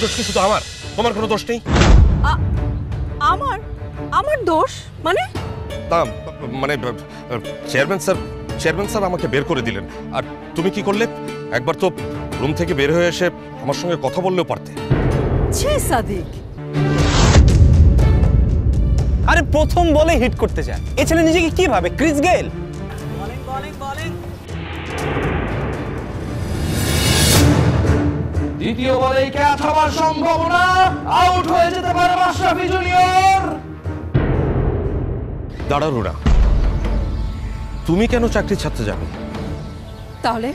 দোষ কি শুধু আমার? তোমার কোনো দোষ নেই? আমার আমার দোষ মানে? না মানে চেয়ারম্যান স্যার আমাকে বের করে দিলেন। আর তুমি কি করলে? একবার তো রুম থেকে বের হয়ে এসে আমার সঙ্গে কথা বললেও পারতে। ছি সাদিক, আরে প্রথম বলে হিট করতে চায়, এ ছেলে নিজেকে কি ভাবে? Chris Gayle. দ্বিতীয় বলেই ক্যাচ হওয়ার সম্ভাবনা, আউট হয়ে যেতে পারে মাশরাফি জুনিয়র। দাঁড়াও রুনা, তুমি কেন চাকরি ছাড়তে যাবে? তাহলে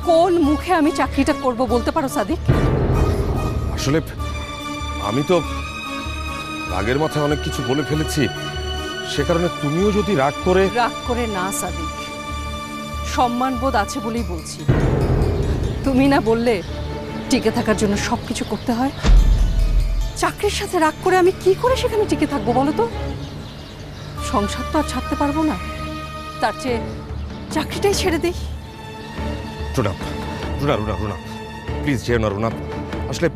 কোন মুখে আমি চাকরিটা করব বলতে পারো সাদিক? আসলে আমি তো রাগের মাথায় অনেক কিছু বলে ফেলেছি, সে কারণে তুমিও যদি রাগ করে না সাদিক, সম্মানবোধ আছে বলেই বলছি। তুমি না বললে টিকে থাকার জন্য সবকিছু করতে হয়? চাকরির সাথে রাগ করে আমি কি করে সেখানে টিকে থাকবো বলো তো? সংসার তো আর ছাড়তে পারবো না, তার চেয়ে চাকরিটাই ছেড়ে দেই। রুনা রুনা রুনা রুনা প্লিজ যেও না রুনা। আসলে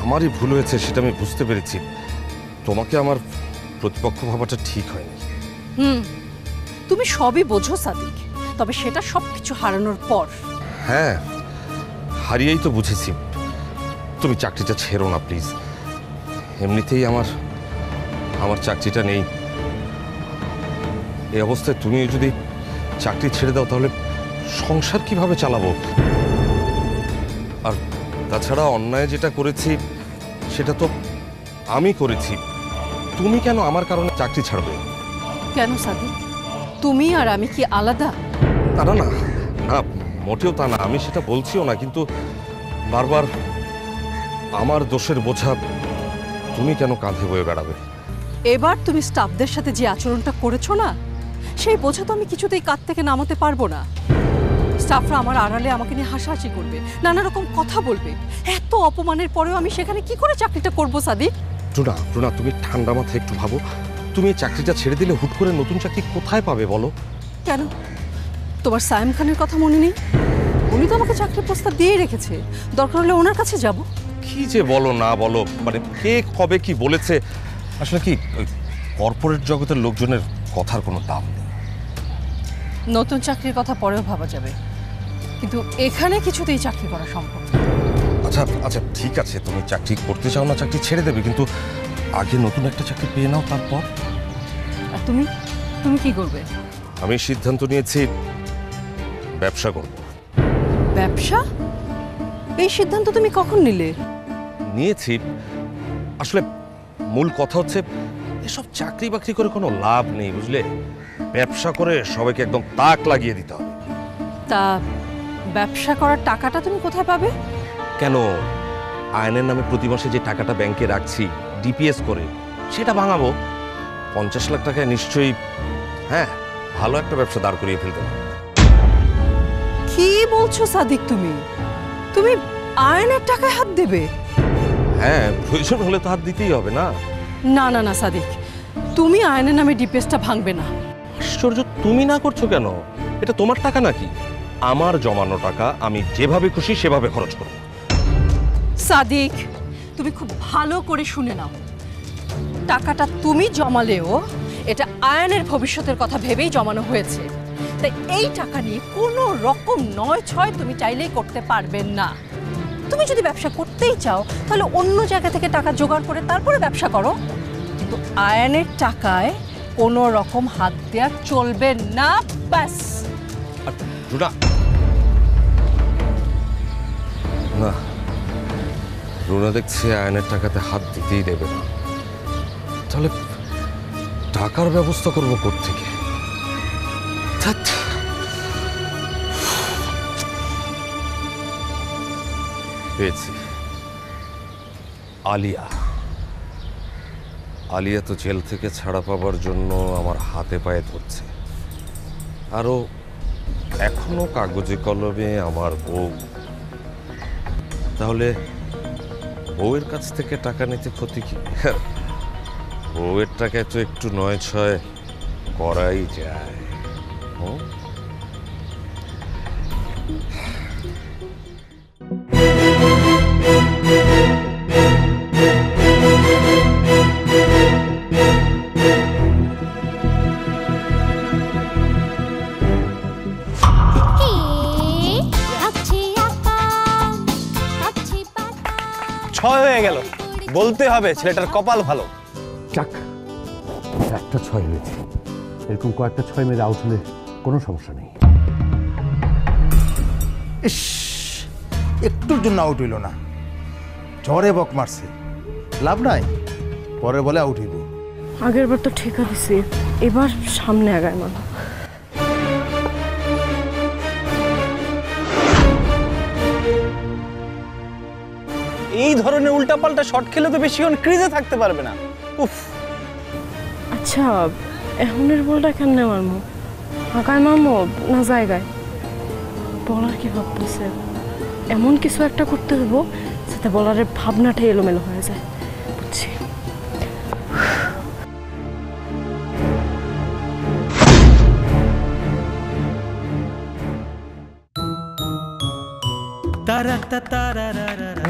আমারই ভুল হয়েছে, সেটা আমি বুঝতে পেরেছি। তোমাকে আমার প্রতিপক্ষ ভাবাটা ঠিক হয়নি। তুমি সবই বোঝো সাদিক, তবে সেটা সবকিছু হারানোর পর। হ্যাঁ, হারিয়েই তো বুঝেছি। তুমি চাকরিটা ছেড়ো না প্লিজ। এমনিতেই আমার চাকরিটা নেই। এই অবস্থায় তুমি যদি চাকরি ছেড়ে দাও তাহলে সংসার কিভাবে চালাবো? আর তাছাড়া অন্যায় যেটা করেছি সেটা তো আমি করেছি। তুমি কেন আমার কারণে চাকরি ছাড়বে? কেন সাদিক, তুমি আর আমি কি আলাদা? না না না না, মোটেও তা না, আমি সেটা বলছিও না। কিন্তু বারবার আমার দোষের বোঝা তুমি কেন কাঁধে বয়ে বেড়াবে? এবার তুমি স্টাফদের সাথে যে আচরণটা করেছো না, সেই বোঝা তো আমি কিছুতেই কাঁধ থেকে নামাতে পারবো না। স্টাফরা আমার আড়ালে আমাকে নিয়ে হাসাহাসি করবে, নানা রকম কথা বলবে। এত অপমানের পরেও আমি সেখানে কি করে চাকরিটা করবো সাদিক? রুনা রুনা, তুমি ঠান্ডা মাথায় একটু ভাবো। তুমি এই চাকরিটা ছেড়ে দিলে হুট করে নতুন চাকরি কোথায় পাবে বলো? কেন, তোমার সায়েম খানের কথা মনে নেই? উনি তো আমাকে চাকরির প্রস্তাব দিয়ে রেখেছে, দরকার হলে ওনার কাছে যাব। কি যে বলো না বলো, মানে কে কবে কি বলেছে? আসলে কি কর্পোরেট জগতের লোকজনের কথার কোনো দাম নেই। নতুন চাকরির কথা পরেও ভাবা যাবে, কিন্তু এখানে কিছুতেই চাকরি করা সম্ভব না। আচ্ছা আচ্ছা ঠিক আছে, তুমি চাকরি করতে চাও না, চাকরি ছেড়ে দেবে, কিন্তু আগে নতুন একটা চাকরি পেয়ে নাও, তারপর। আর তুমি তুমি কি করবে? আমি সিদ্ধান্ত নিয়েছি ব্যবসা করব। ব্যবসা? এই সিদ্ধান্ত তুমি কখন নিলে? নিয়েছি। আসলে মূল কথা হচ্ছে এসব চাকরি বাকরি করে কোনো লাভ নেই, বুঝলে? ব্যবসা করে সবাইকে একদম তাক লাগিয়ে দিতে হবে। তা ব্যবসা করার টাকাটা তুমি কোথায় পাবে? কেন, আয়নের নামে প্রতি মাসে যে টাকাটা ব্যাংকে রাখছি ডিপিএস করে, সেটা ভাঙাবো। 50 লাখ টাকায় নিশ্চয়ই হ্যাঁ ভালো একটা ব্যবসা দাঁড় করিয়ে ফেলতে পারবো। কি বলছো সাদিক, তুমি তুমি আয়নের টাকায় হাত দেবে? হ্যাঁ, প্রয়োজন হলে তো হাত দিতেই হবে না। না না না সাদিক, তুমি আয়নের নামে ডিপিএসটা ভাঙবে না। আশ্চর্য, তুমি না করছো কেন? এটা তোমার টাকা নাকি? আমার জমানো টাকা আমি যেভাবে খুশি সেভাবে খরচ করব। সাদিক, তুমি খুব ভালো করে শুনে নাও, টাকাটা তুমি জমালেও এটা আয়নের ভবিষ্যতের কথা ভেবেই জমানো হয়েছে। তাই এই টাকা নিয়ে কোনো রকম নয় ছয় তুমি চাইলেই করতে পারবে না। তুমি যদি ব্যবসা করতেই চাও তাহলে অন্য জায়গা থেকে টাকা জোগাড় করে তারপরে ব্যবসা করো, কিন্তু আয়নের টাকায় কোনো রকম হাত দেওয়া চলবে না, ব্যাস। রুনা, না, রুনা দেখছি আয়নের টাকাতে হাত দিতেই দেবে না। তাহলে টাকার ব্যবস্থা করবো কোত্থেকে? পেয়েছি, আলিয়া। আলিয়া তো জেল থেকে ছাড়া পাবার জন্য আমার হাতে পায়ে ধরছে, আরো এখনো কাগজে কলমে আমার বউ। তাহলে বউয়ের কাছ থেকে টাকা নিতে ক্ষতি কি? বউয়ের টাকায় তো একটু নয় ছয় করাই যায়। হুম। হয়ে গেল। বলতে হবে ছেলেটার কপাল ভালো। যাক, একটা 6 হয়েছে। এরকম কয়েকটা 6 মেরে আউট হলে কোনো সমস্যা নেই। ইস, একটুর জন্য আউট হইল না। ঝড়ে বক মারছে, লাভ নাই, পরের বলে আউট হইব। আগের বার তো ঠিকা দিছি, এবার সামনে আগায় মানো। এই ধরনের উল্টাপাল্টা শট খেলে তো বেশিক্ষণ ক্রিজে থাকতে পারবে না। উফ, আচ্ছা, এখনের বলটা কেমনে মারমো? আগায় মারমো না জায়গায়? বলার কি ভাবতেছে? এমন কিছু একটা করতে হইব যাতে বলারের ভাবনাটাই এলোমেলো হয়ে যায়। বুঝছি।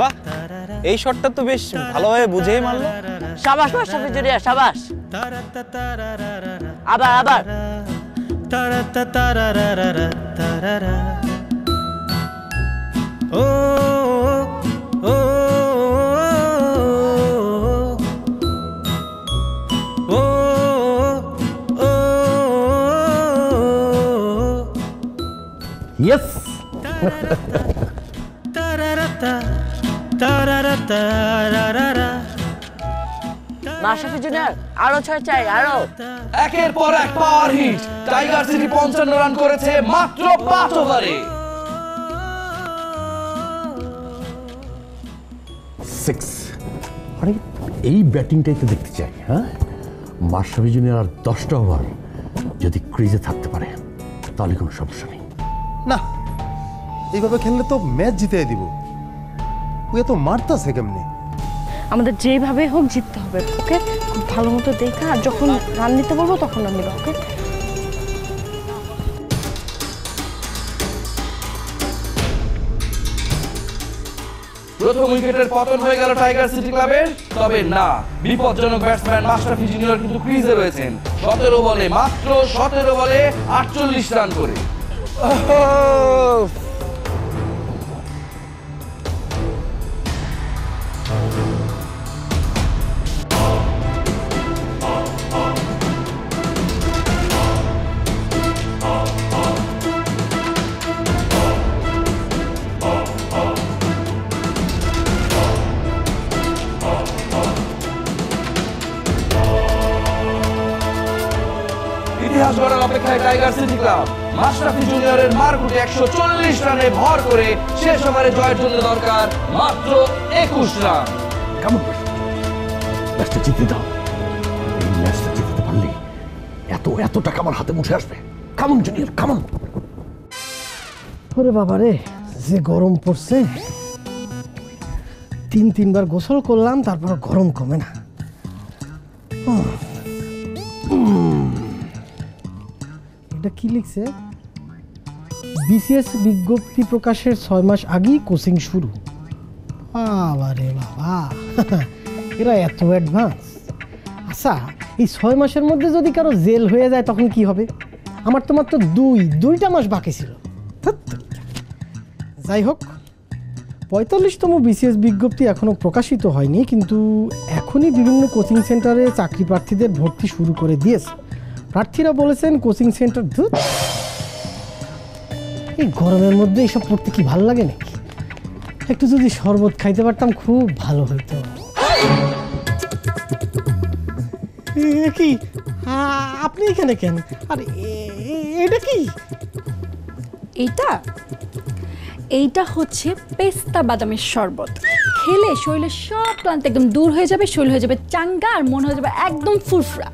বাহ, এই শটটা তো বেশ ভালোভাবে বুঝেই মারলো। সাবাস মাশরাফি জুনিয়র, সাবাস। আবার আবার। ইয়েস, মাশরাফি জুনিয়র, আরো 6 চাই, আরো। একের পর এক পাওয়ার হিট। টাইগার সিটি 55 রান করেছে মাত্র 5 ওভারে। 6। আরে এই ব্যাটিংটাই তো দেখতে চাই। হ্যাঁ, মাশরাফি জুনিয়র আর 10টা ওভার যদি ক্রিজে থাকতে পারে তাহলে কোনো সমস্যা নেই। না, এইভাবে খেললে তো ম্যাচ জিতে দিব। ও এত মারতাছে কেমনে? আমাদের যেভাবে হোক জিততে হবে, ওকে? খুব ভালো মতো দেখা, আর যখন রান নিতে বলবো তখন রান নিবা, ওকে? প্রথম উইকেটের পতন হয়ে গেল টাইগার সিটি ক্লাবের। তবে না, বিপজ্জনক ব্যাটসম্যান মাশরাফি জুনিয়র কিন্তু ক্রিজে রয়েছেন। 17 বলে মাত্র 48 রান করে। ইতিহাস গড়ার অপেক্ষায় টাইগার সিটি ক্লাব। মাশরাফি জুনিয়রের মারকুটে 140 রানে ভর করে শেষ ওভারে জয়ের জন্য দরকার মাত্র 21 রান। কেমন ম্যাচটা জিতে দাও। এই ম্যাচটা জিততে পারলে এত টাকা আমার হাতে মুঠে আসবে। Come on junior, come on. ওরে বাবা রে, যে গরম পড়ছে! 3-3বার গোসল করলাম, তারপর গরম কমে না। এটা কি লিখছে? বিসিএস বিজ্ঞপ্তি প্রকাশের 6 মাস আগেই কোচিং শুরু। বাবা রে বাবা, এরা এত অ্যাডভান্স। আচ্ছা, এই 6 মাসের মধ্যে যদি কারো জেল হয়ে যায় তখন কি হবে? আমার তো মাত্র দুইটা মাস বাকি ছিল। যাই হোক, 45তম বিসিএস বিজ্ঞপ্তি এখনও প্রকাশিত হয়নি, কিন্তু এখনই বিভিন্ন কোচিং সেন্টারে চাকরি প্রার্থীদের ভর্তি শুরু করে দিয়েছে। প্রার্থীরা বলেছেন কোচিং সেন্টার এই গরমের মধ্যে এইসব পড়তে কি ভালো লাগে নাকি? একটু যদি শরবত খাইতে পারতাম খুব ভালো হইতো। কি আপনি এখানে কেন? আর এটা কি? এইটা হচ্ছে পেস্তা বাদামের শরবত। খেলে শরীরের সব ক্লান্তি একদম দূর হয়ে যাবে, শরীর হয়ে যাবে চাঙ্গা, আর মনে হয়ে যাবে একদম ফুরফুরা।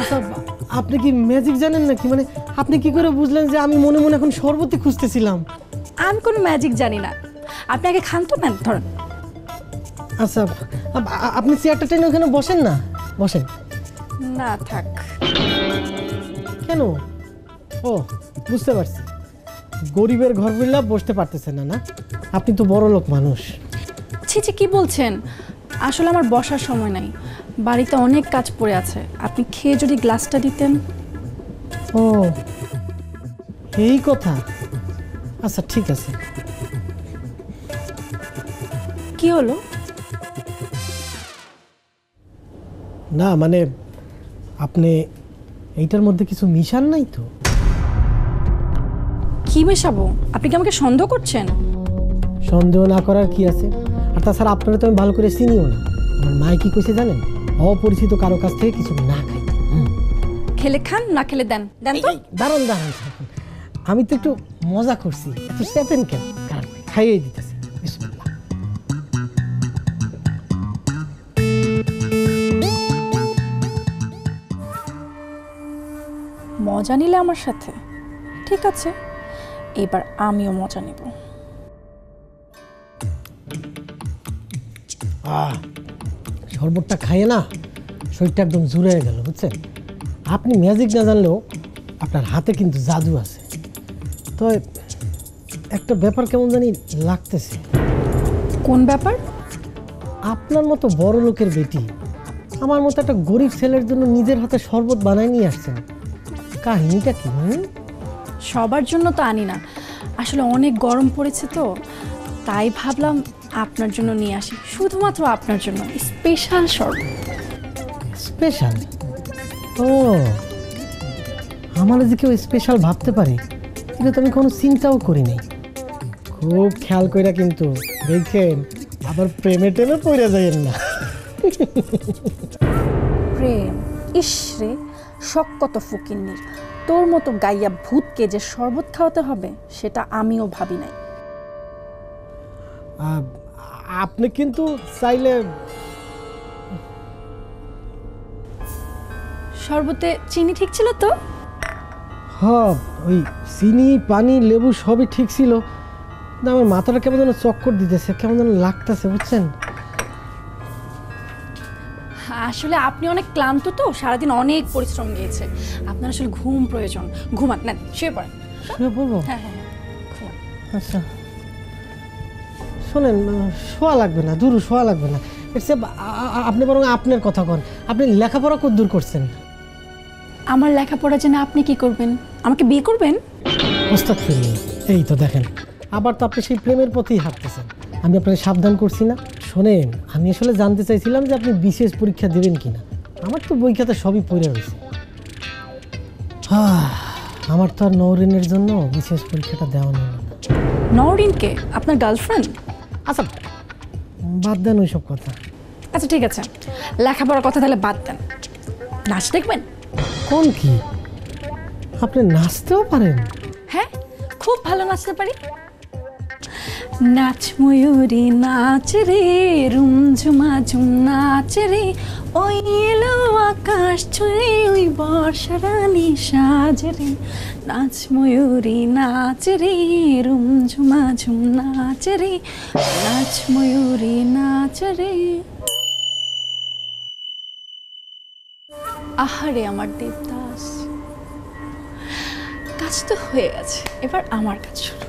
আচ্ছা, আপনি কি ম্যাজিক জানেন নাকি? মানে আপনি কি করে বুঝলেন যে আমি মনে মনে এখন শরবতই খুঁজতেছিলাম? আমি কোনো ম্যাজিক জানি না, আপনি আগে খান তো। নেন, ধরেন। আচ্ছা, আপনি চেয়ারটা টেনে ওখানে বসেন না, বসেন। না থাক। কেন? ও, বুঝতে পারছি, গরিবের ঘর বিল্লা বসতে পারতেছেন না। না, আপনি তো বড় লোক মানুষ। ছি ছি, কি বলছেন? আসলে আমার বসার সময় নাই, বাড়িতে অনেক কাজ পড়ে আছে। আপনি খেয়ে যদি গ্লাসটা দিতেন। ও, এই কথা। আচ্ছা ঠিক আছে। কি হলো? না মানে আপনি এইটার মধ্যে কিছু মিশান নাই তো? কি মেশাবো? আপনি কি আমাকে সন্দেহ করছেন? সন্দেহ না করার কি আছে? আর তাছাড়া আপনারা তো আমি ভালো করে চিনিও না। আমার মায় কি কইছে জানেন? অপরিচিত কারো কাছ থেকে কিছু না খাইতে। খেলে খান, না খেলে দেন। দেন তো। দারুণ দারুণ। আমি তো একটু মজা করছি, একটু চেপেন কেন? খাইয়ে দিতেছি। বিসমিল্লাহ। মজা নিলে আমার সাথে? ঠিক আছে, এবার আমিও মজা নেব। শরবতটা খাইয়ে না শরীরটা একদম জুড়ে গেল, বুঝছেন? আপনি ম্যাজিক না জানলেও আপনার হাতে কিন্তু জাদু আছে। তো একটা ব্যাপার কেমন জানি লাগতেছে। কোন ব্যাপার? আপনার মতো বড় লোকের বেটি আমার মতো একটা গরিব ছেলের জন্য নিজের হাতে শরবত বানায় নিয়ে আসছেন। কাহিনীটা কি? সবার জন্য তো আনি না, আসলে অনেক গরম পড়েছে তো, তাই ভাবলাম আপনার জন্য নিয়ে আসি, শুধুমাত্র আপনার জন্য স্পেশাল শরবত। স্পেশাল? ও, আমার যে কেউ স্পেশাল ভাবতে পারে এটা তো আমি কোনো চিন্তাও করি নাই। খুব খেয়াল কইরা কিন্তু দেখেন আবার প্রেমে টেমে পড়ে যাইয়েন না। প্রেম? ইসরে, শখ কত ফকিন্নির। তোর মতো গাইয়া ভূতকে যে শরবত খাওয়াতে হবে সেটা আমিও ভাবি নাই। আপনি কিন্তু চাইলে শরবতে চিনি ঠিক ছিল তো? হ্যাঁ, ওই চিনি পানি লেবু সবই ঠিক ছিল, না আমার মাথাটা কেমন যেন চক্কর দিতেছে, কেমন যেন লাগতেছে, বুঝছেন? আসলে আপনি অনেক ক্লান্ত তো, সারাদিন অনেক পরিশ্রম গিয়েছে, আপনার আসলে ঘুম প্রয়োজন। ঘুমান, নেন শুয়ে পড়েন। শুয়ে পড়বো? হ্যাঁ হ্যাঁ ঘুমান। আচ্ছা শোনেন, শোয়া লাগবে না, দূর শোয়া লাগবে না। আপনি বরং আপনার কথা কন, আপনি লেখাপড়া কতদূর করছেন? আমার লেখাপড়া জেনে আপনি কি করবেন? আমাকে বিয়ে করবেন? ওস্তাদ ফিরলেন, এই তো দেখেন আবার তো আপনি সেই প্রেমের পথেই হাঁটতেছেন। আমি আপনাকে সাবধান করছি না? শোনেন, আমি আসলে জানতে চাইছিলাম যে আপনি বিশেষ পরীক্ষা দেবেন কিনা। আমার তো বই খাতা সবই পড়ে রয়েছে। আমার তো আর নওরিনের জন্য বিশেষ পরীক্ষাটা দেওয়া নেই। নওরিনকে? আপনার গার্লফ্রেন্ড? আচ্ছা বাদ দেন ওইসব কথা। আচ্ছা ঠিক আছে, লেখাপড়ার কথা তাহলে বাদ দেন, নাচ দেখবেন? কোন কি? আপনি নাচতেও পারেন? হ্যাঁ, খুব ভালো নাচতে পারি। নাচ ময়ূরী নাচ রে, রুমঝুমা ঝুম নাচ রে, ওই এলো আকাশ ছুঁয়ে ওই বর্ষা রানী সাজ রে। নাচ ময়ূরী নাচ রে, রুমঝুমা ঝুম নাচ রে, নাচ ময়ূরী নাচ রে। আহারে আমার দেবদাস, কাজ তো হয়ে গেছে, এবার আমার কাজ শুরু।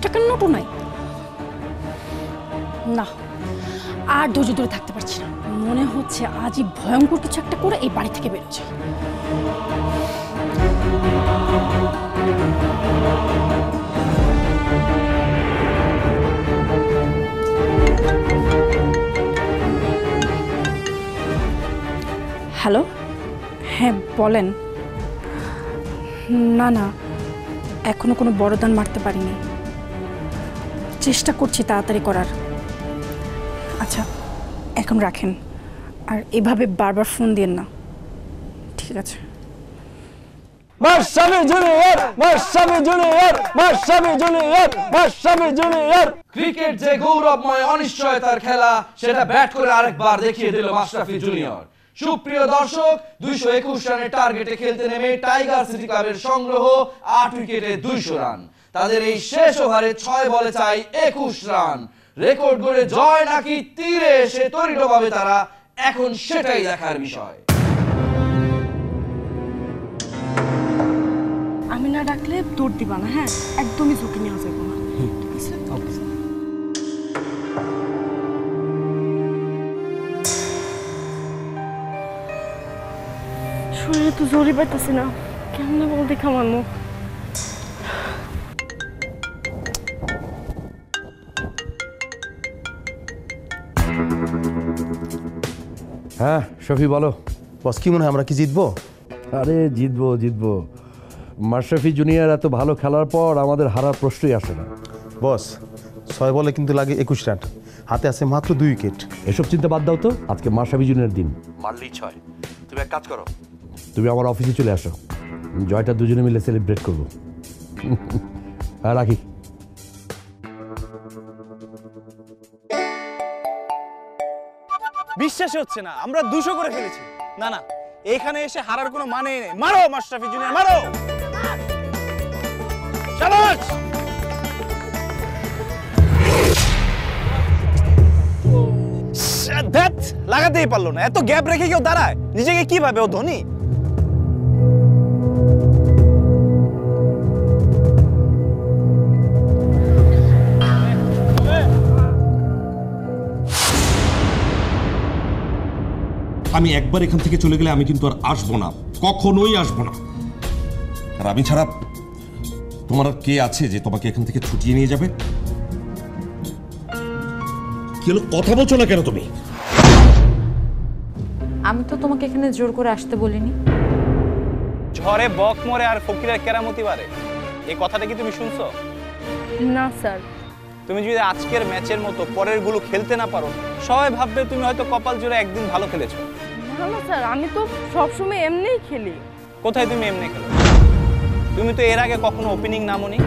টাকার নোটও নাই। না, আর ধৈর্য ধরে থাকতে পারছি না। মনে হচ্ছে আজই ভয়ঙ্কর কিছু একটা করে এই বাড়ি থেকে বেরোচ্ছে। হ্যালো, হ্যাঁ বলেন। না না, এখনো কোনো বড় দান মারতে পারিনি, চেষ্টা করছি তাড়াতাড়ি করার। আচ্ছা এখন রাখেন, আর এভাবে বারবার ফোন দিয়েন না, ঠিক আছে? Mashrafe junior, Mashrafe junior, Mashrafe junior, Mashrafe junior. Cricket যে গৌরবময় অনিশ্চয়তার খেলা, সেটা ব্যাট করে আরেকবার দেখিয়ে দিল মাশরাফি জুনিয়র। সুপ্রিয় দর্শক, 221 রানের টার্গেটে খেলতে নেমে টাইগার সিটি ক্লাবের সংগ্রহ 8 উইকেটে 200 রান। তাদের এই শেষ ওভারে 6 বলে চাই 21 রান। রেকর্ড গড়ে জয় নাকি তীরে এসে তরিত পাবে তারা, এখন সেটাই দেখার বিষয়। আমি না ডাকলে দৌড় দিবা না, হ্যাঁ? একদমই ঝুঁকি নেওয়া যাবে না, ঠিক আছে? শরীরে তো জোরই পাইতেছি না, কেমন বল দেখা মানবো। হ্যাঁ শফি বলো। বস কি মনে হয় আমরা কি জিতবো? আরে জিতবো জিতবো। মাশরাফি জুনিয়র এত ভালো খেলার পর আমাদের হারার প্রশ্নই আসে না। বস 6 বলে কিন্তু লাগে 21 রান, হাতে আছে মাত্র 2 উইকেট। এসব চিন্তা বাদ দাও তো, আজকে মাশরাফি জুনিয়র দিন, মারলেই 6। তুমি এক কাজ করো, তুমি আমার অফিসে চলে আসো, জয়টা দুজনে মিলে সেলিব্রেট করবো। হ্যাঁ রাখি। বিশ্বাসই হচ্ছে না, আমরা 200 করে ফেলেছি। না না, এখানে এসে হারার কোনো মানে নেই। মারো মাশরাফি জুনিয়র, মারো। শাবাশ। ধ্যাৎ, লাগাতেই পারলো না। এত গ্যাপ রেখে কেউ দাঁড়ায়? নিজেকে কি ভাবে ও ধনী? আমি একবার এখান থেকে চলে গেলে আমি কিন্তু আর আসবো না, কখনোই আসবো না। আর আমি ছাড়া তোমার আর কে আছে যে তোমাকে এখান থেকে ছুটিয়ে নিয়ে যাবে? কি হলো, কথা বলছো না কেন তুমি? আমি তো তোমাকে এখানে জোর করে আসতে বলিনি। ঝড়ে বক মরে আর ফকিরের কেরামতি বাড়ে, এই কথাটা কি তুমি শুনছো? না স্যার। তুমি যদি আজকের ম্যাচের মতো পরের গুলো খেলতে না পারো, সবাই ভাববে তুমি হয়তো কপাল জোরে একদিন ভালো খেলেছো। না না স্যার, আমি তো সবসময় এমনিই খেলি। কোথায় তুমি এমনি খেলো? তুমি তো এর আগে কখনো ওপেনিং নামোনি।